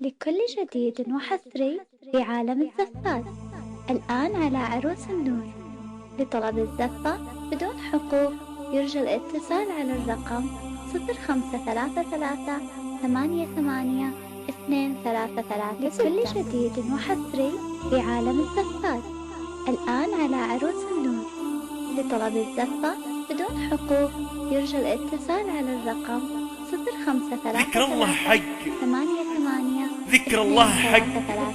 لكل جديد وحصري في عالم الزفات. الآن على عروس النور. لطلب الزفة بدون حقوق يرجى الاتصال على الرقم 053388 لكل جديد وحصري في عالم الزفات. الآن على عروس النور. لطلب الزفة بدون حقوق يرجى الاتصال على الرقم ذكر الله حق 88 ذكر الله حق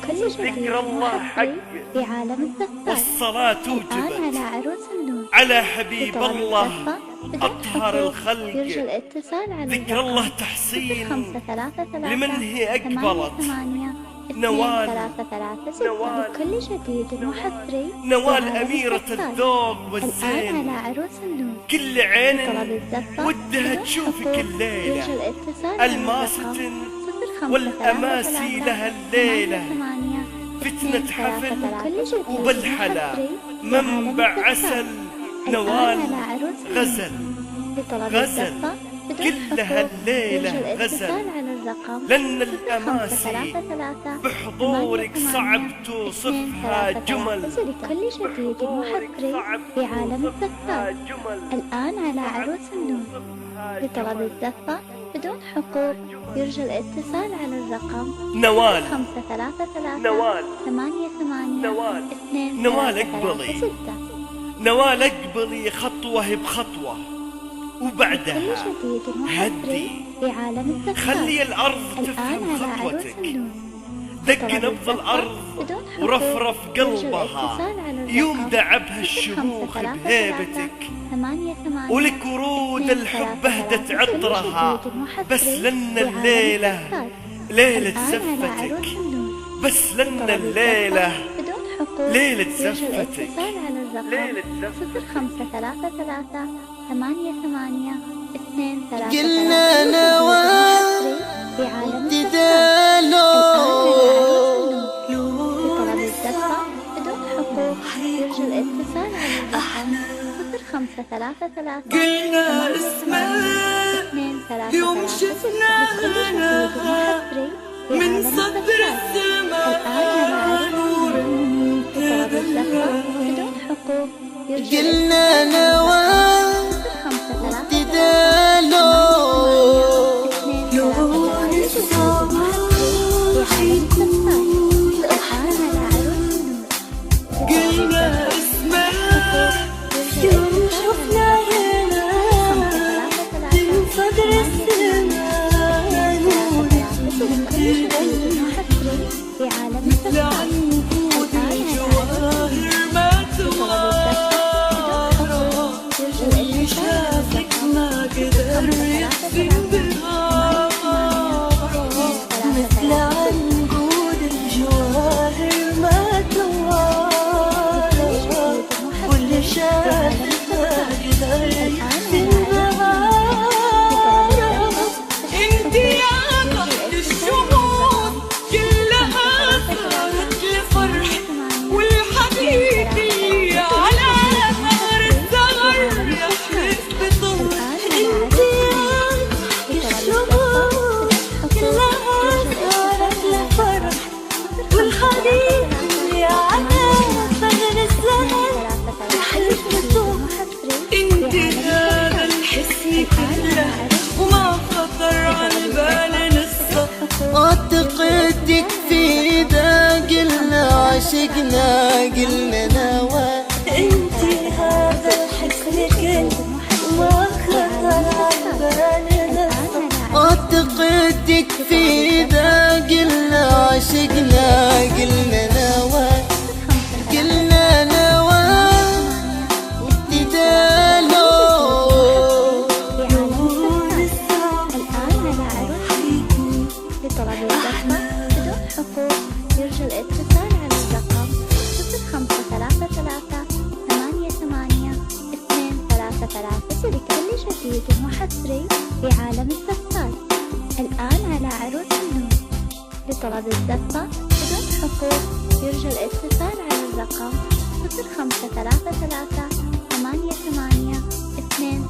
كل جديد ذكر الله حق في عالم الزفات. والصلاة الآن توجبت على عروس النور. على حبيب لطلب الله الزفة بدون أطهر حقوق يرجى الخلق. الاتصال على ذكر الله تحصين 0533 لمن هي أقبلت 88 نوال 236 لكل جديد وحصري نوال في عالم أميرة الزفات. الذوق الآن والزين. على عروس النور. كل لطلب عين الزفة ودها بدون تشوفك حقوق الليلة يرجى الاتصال على الماستن الرقم والأماسي لها الليلة. 88 فتنة حفل كل جديد وبالحلا وحصري في منبع عالم عسل. الزفات. نوال الآن على عروس النور. غزل لطلب غزل الزفة بدون كلها حقوق الليلة يرجى الاتصال غزل. على الرقم لأن الأماسي 0533 بحضورك صعب توصفها جمل. لكل جديد وحصري في عالم الزفات. الآن على عروس النور. لطلب الزفة بدون حقوق يرجى الاتصال على الرقم نوال 0533 نوال 88 نوال 2 نوال اقبلي. نوال اقبلي خطوة بخطوة كل وبعدها جديد هدي. وحصري في عالم الزفات. خلي الأرض الآن تفهم على عروس خطوتك. النور. دق طلب نبض الزفة الأرض بدون حقوق ورفرف يرجى قلبها الاتصال على الرقم يوم دعبها الشموخ 0533 بهيبتك. 88 ولك ورود الحب اهدت عطرها. بس لن الليلة ليلة زفتك. بس لن الليلة بدون حقوق ليلة يرجى زفتك. الاتصال على الرقم ليلة زفتك. 0533 88 2 قلنا نوال في عالم تدالو لطلب الزفة بدون حقوق يرجى الاتصال على الرقم 0533 قلنا اسمه يوم شفناها من صدر السماء نور لطلب الزفة بدون حقوق يرجى قلنا نوال 0533 تدالو لون الصباح قلنا اسمه يوم شفناها من صدر السماء نور في عالم لعنقود الجواهر ما توارى واللي شافك ما قدر يكفي بهاره مثل عنقود الجواهر ما توارى واللي شافك ما قدر يكفي بهاره انت يا ضحك الشموع كلها صارت لفرح والحبيب اللي على ثغر الثغر يحلف بطهر انت يا ضحك الشموع كلها صارت لفرح والحبيب اللي على ثغر الثغر يحلف بطهر انت هذا الحس كله وما خطر على بال لسه اعتقدك في ذا قلنا عشقنا قلنا نوى انت هذا الحس كله وما خطر على بال لسه اعتقدك في ذا قلنا عشقنا قلنا نوى قلنا نوى تدالو الآن على عروس لطلب الزفة بدون حقوق يرجى الاتصال على الرقم 0533 88 2 لكل جديد وحصري في عالم الزفات. الآن على عروس النور. لطلب الزفة بدون حقوق يرجى الاتصال على الرقم 0533 88 2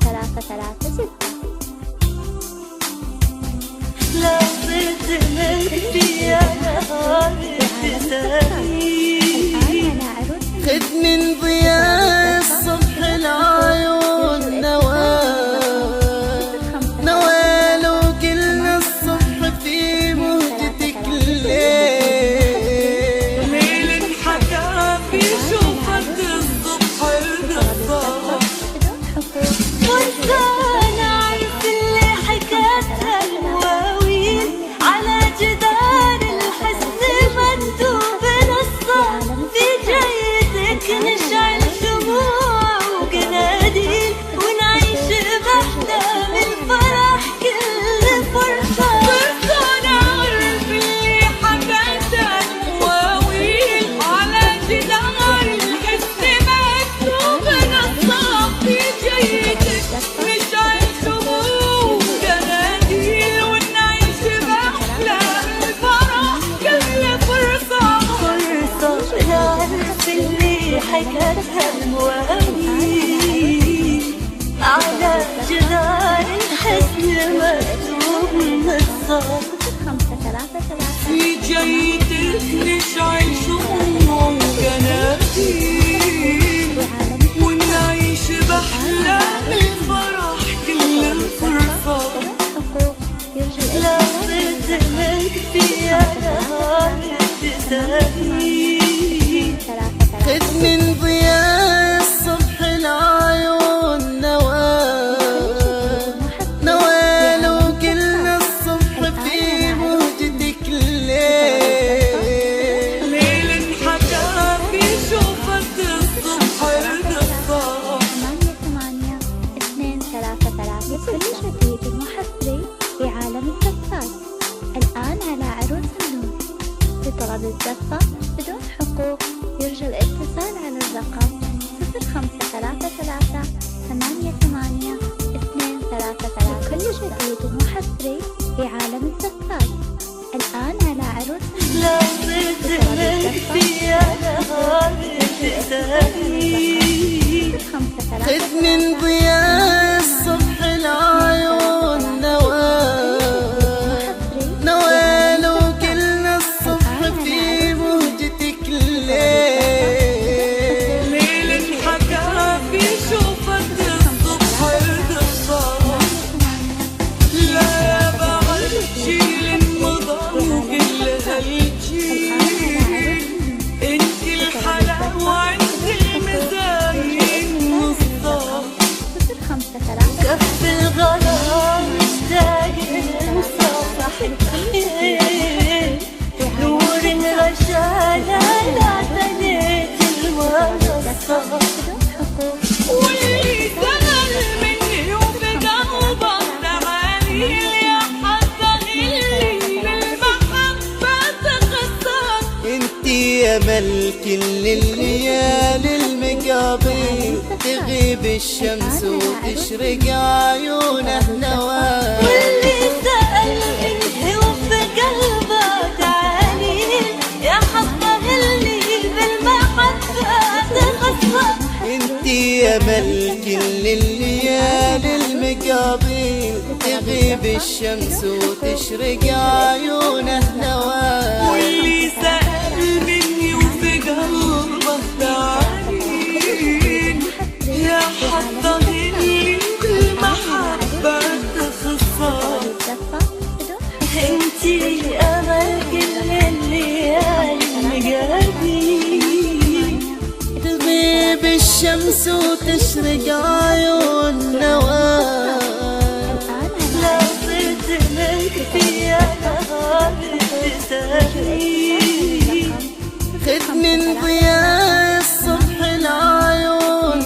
لا صرت من فيها حكتها الموالي على جدار الحزن مكتوب نصاب في جيدك نعيش هموم جنابين ونعيش بأحلام الفرح كل الفرصة لا تتمك فيها نهار التسالي خد من ضياء الصبح العيون نوال وكلنا الصبح في موجتك الليل انحكى في شوفك الصبح القصة 8 2 3 3 كل جديد وحصري في عالم الزفات الآن على عروس النور. لطلب الزفة بدون حقوق يرجى الاتصال على الرقم 0533 88 233. كل جديد وحصري في عالم الزفات الآن على عروس النور. لا تتمك فيها نهار التسالي خد من ضياء الصبح العيون نوال وكلنا الصبح في موجتك الليل انحكى في شوفك الصبح القصة لا يا بعد شيل المضى وكل هالجيل انت الحلاوة عند المزايين نصها كف الغلا مشتاق صفحتين نور رشالة لا تنيت المنصة واللي زغل مني وفي قلبه تعالي يا حظه اللي بالمحبة تخسر انتي امل كل الليالي المقابل تغيب الشمس وتشرق عيونه نوال واللي سأل انت وفي قلبه تعالي يا حظه اللي بالمحبة تخسر انتي امل كل الليالي المقابل تغيب الشمس وتشرق عيونه نوال واللي سأل مني وفي قلبه تعالي يا حظه اللي بالمحبة تخسر انتي امل كل الليالي المقابل تغيب الشمس وتشرق عيون نوال لا تتمك فيها نهار التسالي خد من ضياء الصبح العيون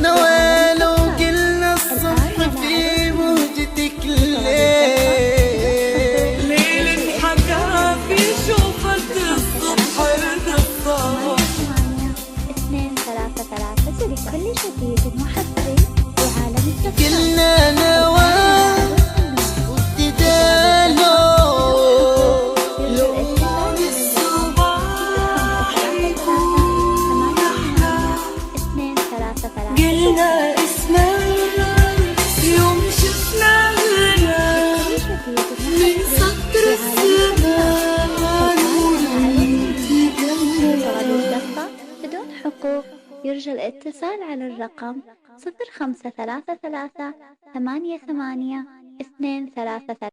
نوال وقلنا الصبح في موجتك الليل انحكى في شوفك الصبح القصة 8 2 3 3 لكل جديد وحصري في عالم الزفات. كلنا نوال وابتداله لون الصباح قلنا اسمه يوم شفنا لنا من سطر السماء بدون حقوق يرجى الاتصال على الرقم 0533 88 233.